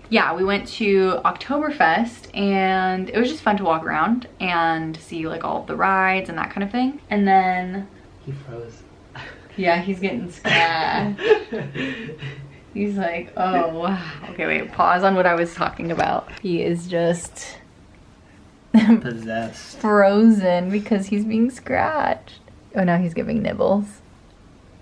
Yeah, we went to Oktoberfest, and it was just fun to walk around and see like all of the rides and that kind of thing. And then he froze. Yeah, he's getting scratched. He's like, oh wow. Okay, wait, pause on what I was talking about. He is just Possessed. frozen because he's being scratched. Oh, now he's giving nibbles.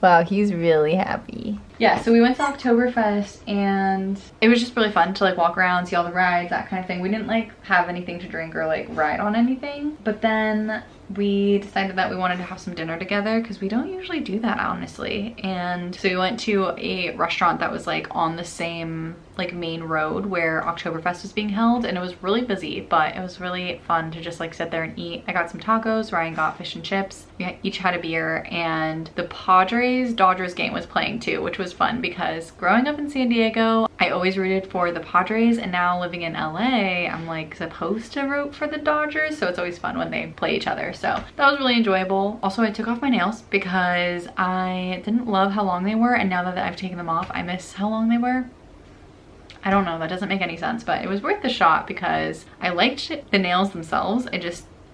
Wow, he's really happy. Yeah, so we went to Oktoberfest, and it was just really fun to like walk around, see all the rides, that kind of thing. We didn't like have anything to drink or like ride on anything, but then we decided that we wanted to have some dinner together because we don't usually do that, honestly. And so we went to a restaurant that was like on the same like main road where Oktoberfest was being held, and it was really busy, but it was really fun to just like sit there and eat. I got some tacos, Ryan got fish and chips, we each had a beer, and the Padres-Dodgers game was playing too, which was fun because growing up in San Diego, I always rooted for the Padres, and now living in LA, I'm like supposed to root for the Dodgers, so it's always fun when they play each other. So that was really enjoyable. Also, I took off my nails because I didn't love how long they were, and now that I've taken them off, I miss how long they were. I don't know, that doesn't make any sense, but it was worth the shot because I liked the nails themselves.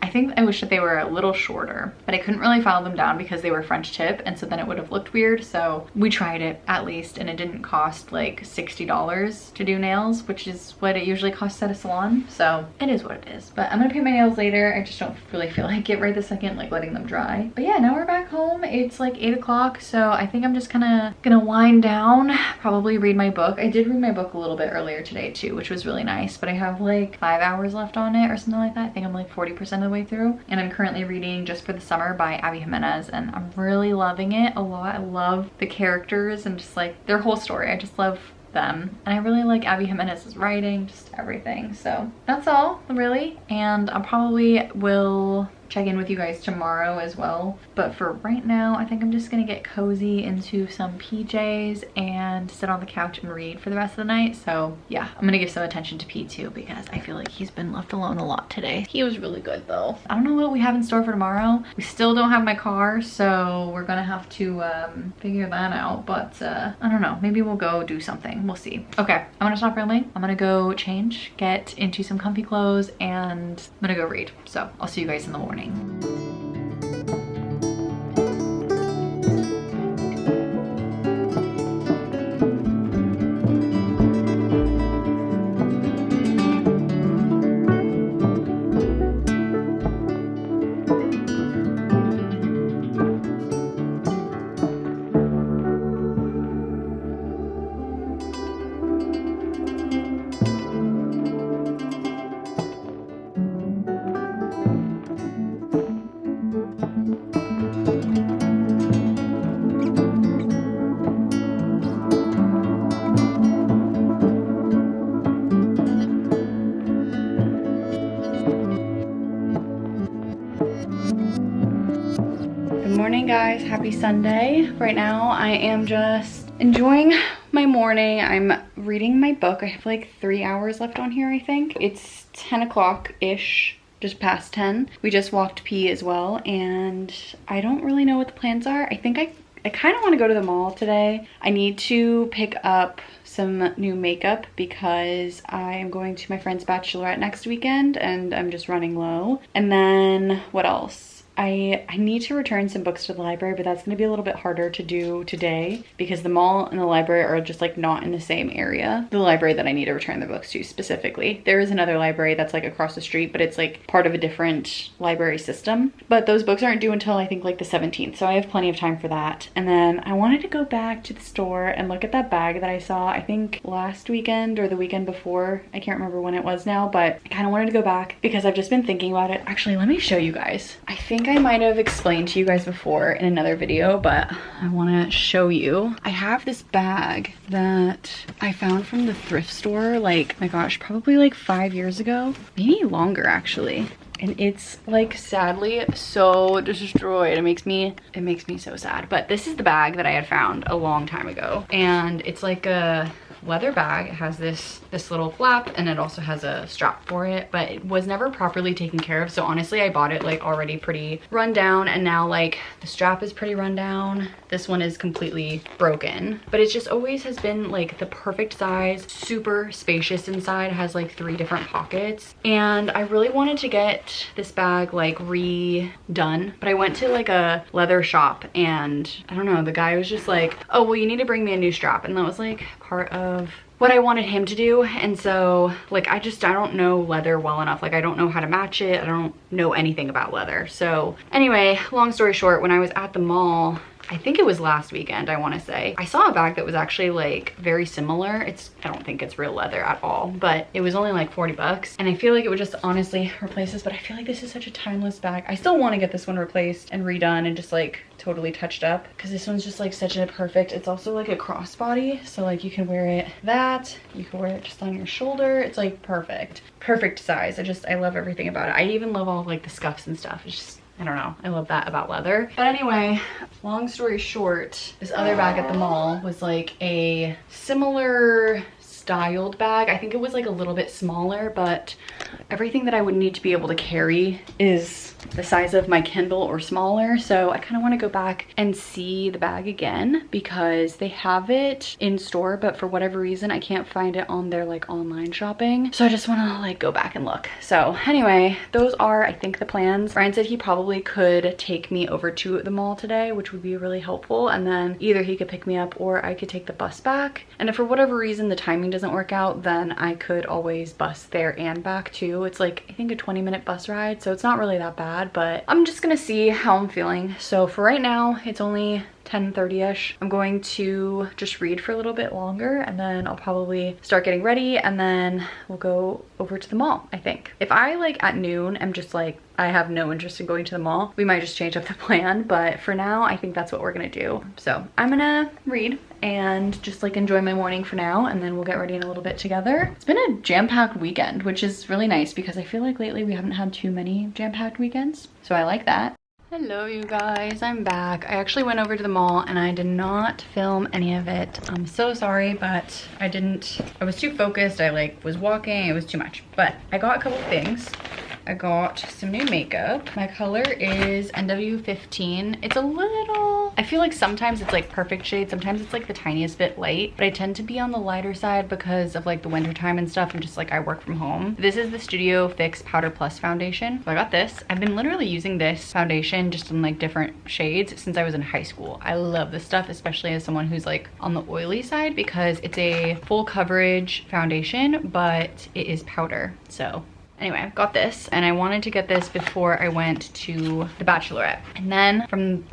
I think I wish that they were a little shorter, but I couldn't really file them down because they were French tip, and so then it would have looked weird. So we tried it at least, and it didn't cost like $60 to do nails, which is what it usually costs at a salon. So it is what it is. But I'm gonna paint my nails later. I just don't really feel like it right this second, like letting them dry. But yeah, now we're back home. It's like 8 o'clock, so I think I'm just gonna wind down, probably read my book. I did read my book a little bit earlier today too, which was really nice, but I have like 5 hours left on it or something like that. I think I'm like 40% of the way through, and I'm currently reading Just for the Summer by Abby Jimenez, and I'm really loving it a lot. I love the characters and just like their whole story. I just love them, and I really like Abby Jimenez's writing, just everything. So that's all really, and I probably will check in with you guys tomorrow as well, but for right now I think I'm just gonna get cozy into some PJs and sit on the couch and read for the rest of the night. So yeah, I'm gonna give some attention to P too because I feel like he's been left alone a lot today. He was really good though. I don't know what we have in store for tomorrow. We still don't have my car, so we're gonna have to figure that out, but I don't know, maybe we'll go do something, we'll see. Okay, I'm gonna stop rambling. I'm gonna go change, get into some comfy clothes, and I'm gonna go read. So I'll see you guys in the morning. morning, guys. Happy Sunday. Right now I am just enjoying my morning. I'm reading my book. I have like 3 hours left on here, I think. It's 10 o'clock-ish, just past 10. We just walked pee as well, and I don't really know what the plans are. I think I kind of want to go to the mall today. I need to pick up some new makeup because I am going to my friend's bachelorette next weekend and I'm just running low. And then what else? I need to return some books to the library, but that's going to be a little bit harder to do today because the mall and the library are just like not in the same area. The library that I need to return the books to specifically. There is another library that's like across the street, but it's like part of a different library system. But those books aren't due until I think like the 17th, so I have plenty of time for that. And then I wanted to go back to the store and look at that bag that I saw, I think last weekend or the weekend before. I can't remember when it was now, but I kind of wanted to go back because I've just been thinking about it. Actually, let me show you guys. I think I might have explained to you guys before in another video, but I want to show you. I have this bag that I found from the thrift store, like, my gosh, probably like 5 years ago, maybe longer actually. And it's like sadly so destroyed. It makes me so sad. But this is the bag that I had found a long time ago. And it's like a leather bag. It has this little flap and it also has a strap for it, but it was never properly taken care of. So honestly, I bought it like already pretty run down, and now like the strap is pretty run down. This one is completely broken, but it just always has been like the perfect size, super spacious inside, has like 3 different pockets. And I really wanted to get this bag like redone, but I went to like a leather shop and I don't know, the guy was just like, oh, well, you need to bring me a new strap. And that was like part of what I wanted him to do. And so like I don't know leather well enough. Like I don't know how to match it. I don't know anything about leather. So anyway, long story short, when I was at the mall, I think it was last weekend, I want to say, I saw a bag that was actually like very similar. I don't think it's real leather at all, but it was only like 40 bucks. And I feel like it would just honestly replace this, but I feel like this is such a timeless bag. I still want to get this one replaced and redone and just like totally touched up because this one's just like such a perfect, it's also like a crossbody. So like you can wear it you can wear it just on your shoulder. It's like perfect size. I love everything about it. I even love all like the scuffs and stuff. It's just, I don't know, I love that about leather. But anyway, long story short, this other bag at the mall was like a similar styled bag. I think it was like a little bit smaller, but everything that I would need to be able to carry is the size of my Kindle or smaller. So I kind of want to go back and see the bag again because they have it in store, but for whatever reason I can't find it on their like online shopping. So I just want to like go back and look. So anyway, those are I think the plans. Brian said he probably could take me over to the mall today, which would be really helpful, and then either he could pick me up or I could take the bus back. And if for whatever reason the timing doesn't work out, then I could always bus there and back too. It's like I think a 20-minute bus ride, so it's not really that bad, but I'm just gonna see how I'm feeling. So for right now, it's only 10:30ish. I'm going to just read for a little bit longer and then I'll probably start getting ready and then we'll go over to the mall, I think. If I like at noon am just like, I have no interest in going to the mall, we might just change up the plan, but for now I think that's what we're gonna do. So I'm gonna read and just like enjoy my morning for now, and then we'll get ready in a little bit together. It's been a jam-packed weekend, which is really nice because I feel like lately we haven't had too many jam-packed weekends, so I like that. Hello you guys, I'm back. I actually went over to the mall and I did not film any of it. I'm so sorry, but I was too focused. I like was walking, it was too much. But I got a couple things. I got some new makeup. My color is NW15. It's a little, I feel like sometimes it's like perfect shade, sometimes it's like the tiniest bit light, but I tend to be on the lighter side because of like the winter time and stuff, and just like I work from home. This is the Studio Fix Powder Plus foundation. So I got this. I've been literally using this foundation just in like different shades since I was in high school. I love this stuff, especially as someone who's like on the oily side, because it's a full coverage foundation, but it is powder. So anyway, I got this and I wanted to get this before I went to the bachelorette. And then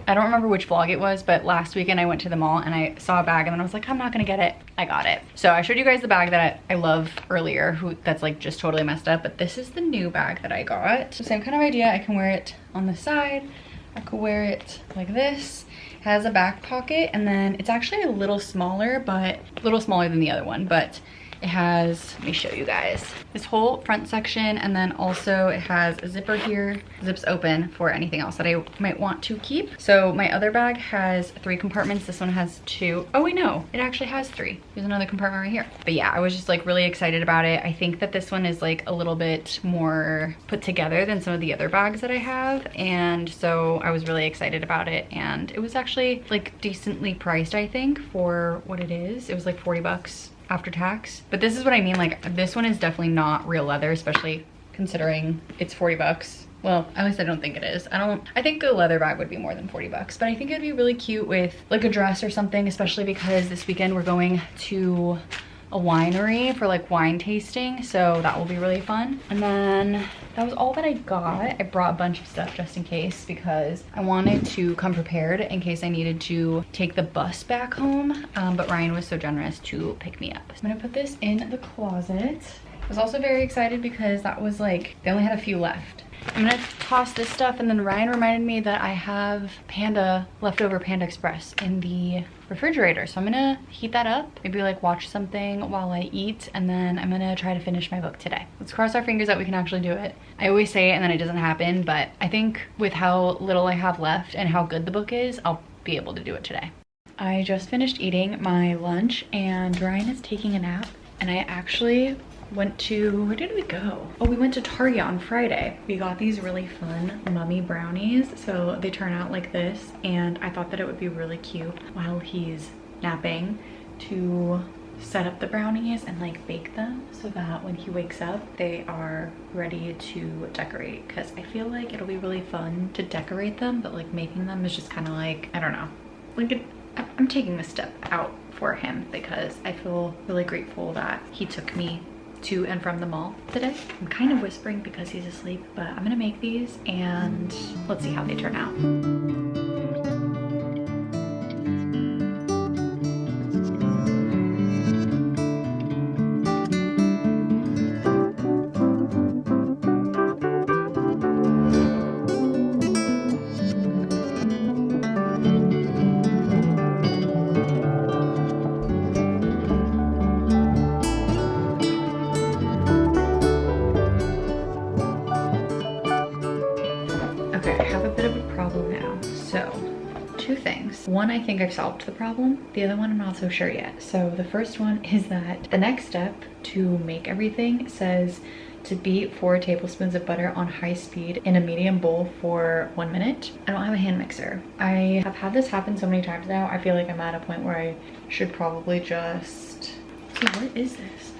I don't remember which vlog it was, but last weekend I went to the mall and I saw a bag and then I was like, I'm not gonna get it. I got it. So I showed you guys the bag that I love earlier, that's like just totally messed up, but this is the new bag that I got. So same kind of idea. I can wear it on the side. I could wear it like this. It has a back pocket, and then it's actually a little smaller than the other one, but It has, let me show you guys, this whole front section, and then also it has a zipper here, zips open for anything else that I might want to keep. So my other bag has 3 compartments. This one has 2. Oh wait, no, it actually has 3. There's another compartment right here. But yeah, I was just like really excited about it. I think that this one is like a little bit more put together than some of the other bags that I have. And so I was really excited about it. And it was actually like decently priced, I think, for what it is. It was like 40 bucks after tax. But this is what I mean, like this one is definitely not real leather, especially considering it's 40 bucks. Well, at least I don't think it is. I think a leather bag would be more than 40 bucks, but I think it'd be really cute with like a dress or something, especially because this weekend we're going to a winery for like wine tasting, so that will be really fun. And then that was all that I got. I brought a bunch of stuff just in case because I wanted to come prepared in case I needed to take the bus back home, but Ryan was so generous to pick me up. So I'm gonna put this in the closet. I was also very excited because that was like, they only had a few left. I'm gonna toss this stuff, and then Ryan reminded me that I have leftover Panda Express in the refrigerator. So I'm gonna heat that up, maybe like watch something while I eat, and then I'm gonna try to finish my book today. Let's cross our fingers that we can actually do it. I always say it and then it doesn't happen, but I think with how little I have left and how good the book is, I'll be able to do it today. I just finished eating my lunch and Ryan is taking a nap, and I actually went to, where did we go? Oh, we went to Target on Friday. We got these really fun mummy brownies. So they turn out like this, and I thought that it would be really cute while he's napping to set up the brownies and like bake them so that when he wakes up they are ready to decorate, because I feel like it'll be really fun to decorate them, but like making them is just kind of like, I don't know, like I'm taking this step out for him because I feel really grateful that he took me to and from the mall today. I'm kind of whispering because he's asleep, but I'm gonna make these and let's see how they turn out. One, I think I've solved the problem. The other one, I'm not so sure yet. So the first one is that the next step to make everything says to beat 4 tablespoons of butter on high speed in a medium bowl for 1 minute. I don't have a hand mixer. I have had this happen so many times now. I feel like I'm at a point where I should probably just, so what is this?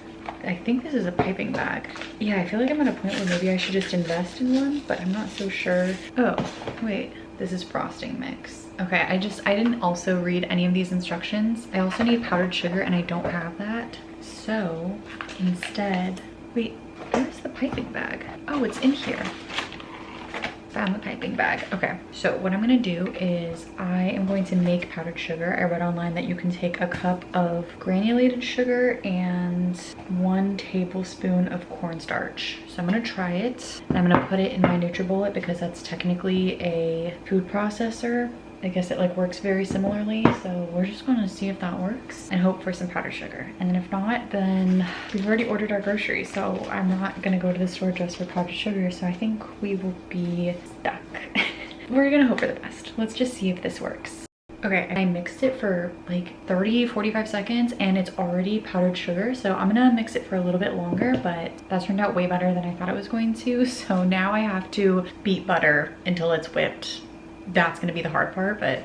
I think this is a piping bag. Yeah, I feel like I'm at a point where maybe I should just invest in one, but I'm not so sure. Oh, wait, this is frosting mix. Okay, I didn't also read any of these instructions. I also need powdered sugar and I don't have that. So instead, wait, where's the piping bag? Oh, it's in here. Found the piping bag. Okay, so what I'm gonna do is I am going to make powdered sugar. I read online that you can take a cup of granulated sugar and 1 tablespoon of cornstarch. So I'm gonna try it. And I'm gonna put it in my NutriBullet because that's technically a food processor. I guess it like works very similarly, so we're just gonna see if that works and hope for some powdered sugar. And then if not, then we've already ordered our groceries, so I'm not gonna go to the store just for powdered sugar, so I think we will be stuck. We're gonna hope for the best. Let's just see if this works. Okay, I mixed it for like 30-45 seconds and it's already powdered sugar, so I'm gonna mix it for a little bit longer, but that turned out way better than I thought it was going to. So now I have to beat butter until it's whipped. That's gonna be the hard part, but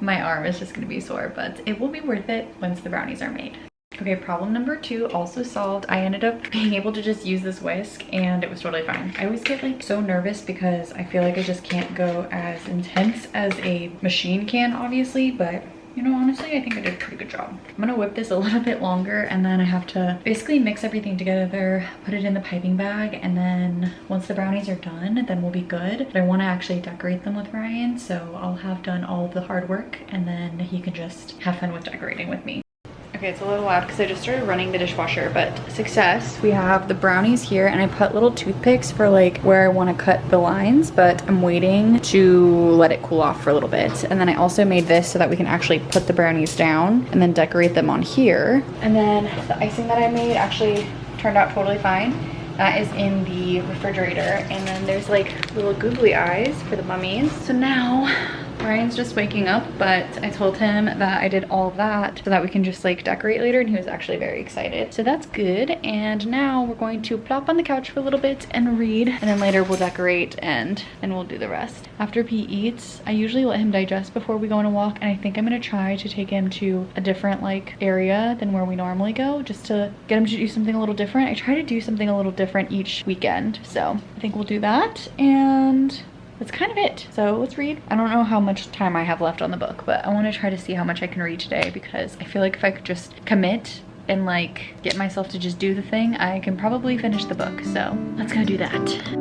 my arm is just gonna be sore, but it will be worth it once the brownies are made. Okay, problem number 2 also solved. I ended up being able to just use this whisk and it was totally fine. I always get like so nervous because I feel like I just can't go as intense as a machine can, obviously, but you know, honestly, I think I did a pretty good job. I'm gonna whip this a little bit longer and then I have to basically mix everything together, put it in the piping bag, and then once the brownies are done, then we'll be good. But I wanna actually decorate them with Ryan, so I'll have done all of the hard work and then he can just have fun with decorating with me. Okay, it's a little loud because I just started running the dishwasher, but success. We have the brownies here, and I put little toothpicks for like where I want to cut the lines, but I'm waiting to let it cool off for a little bit. And then I also made this so that we can actually put the brownies down and then decorate them on here. And then the icing that I made actually turned out totally fine. That is in the refrigerator. And then there's like little googly eyes for the mummies. So now Ryan's just waking up, but I told him that I did all of that so that we can just like decorate later, and he was actually very excited. So that's good. And now we're going to plop on the couch for a little bit and read, and then later we'll decorate and we'll do the rest. After P eats, I usually let him digest before we go on a walk, and I think I'm gonna try to take him to a different like area than where we normally go, just to get him to do something a little different. I try to do something a little different each weekend, so I think we'll do that. And that's kind of it. So let's read. I don't know how much time I have left on the book, but I want to try to see how much I can read today, because I feel like if I could just commit and like get myself to just do the thing, I can probably finish the book. So let's go do that.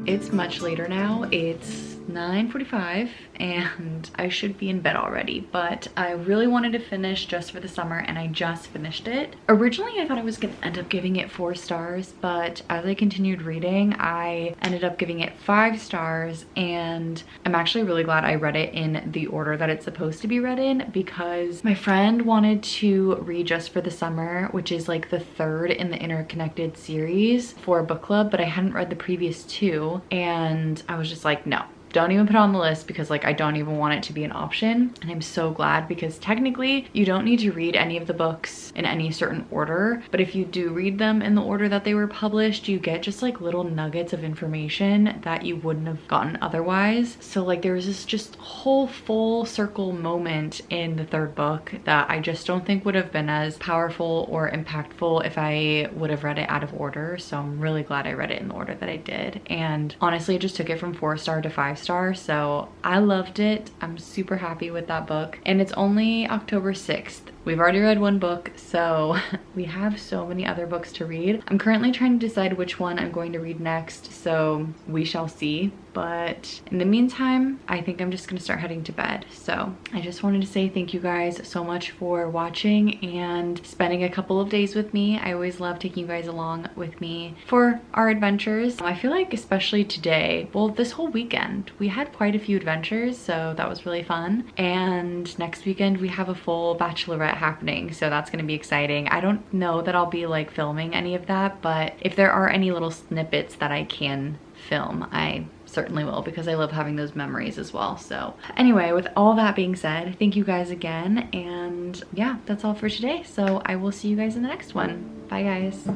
It's much later now. It's 9:45 and I should be in bed already, but I really wanted to finish Just for the Summer, and I just finished it. Originally, I thought I was gonna end up giving it 4 stars, but as I continued reading, I ended up giving it 5 stars, and I'm actually really glad I read it in the order that it's supposed to be read in, because my friend wanted to read Just for the Summer, which is like the 3rd in the Interconnected series for a book club, but I hadn't read the previous 2, and I was just like, no. Don't even put it on the list, because like I don't even want it to be an option. And I'm so glad, because technically you don't need to read any of the books in any certain order, but if you do read them in the order that they were published, you get just like little nuggets of information that you wouldn't have gotten otherwise. So like there was this just whole full circle moment in the 3rd book that I just don't think would have been as powerful or impactful if I would have read it out of order. So I'm really glad I read it in the order that I did. And honestly, I just took it from 4-star to 5-star, so I loved it. I'm super happy with that book, and it's only October 6th. We've already read 1 book, so we have so many other books to read. I'm currently trying to decide which one I'm going to read next, so we shall see. But in the meantime, I think I'm just gonna start heading to bed. So I just wanted to say thank you guys so much for watching and spending a couple of days with me. I always love taking you guys along with me for our adventures. I feel like especially today, well, this whole weekend, we had quite a few adventures, so that was really fun. And next weekend we have a full bachelorette happening, so that's gonna be exciting. I don't know that I'll be like filming any of that, but if there are any little snippets that I can film, I certainly will, because I love having those memories as well. So anyway, with all that being said, thank you guys again, and yeah, that's all for today. So I will see you guys in the next one. Bye guys.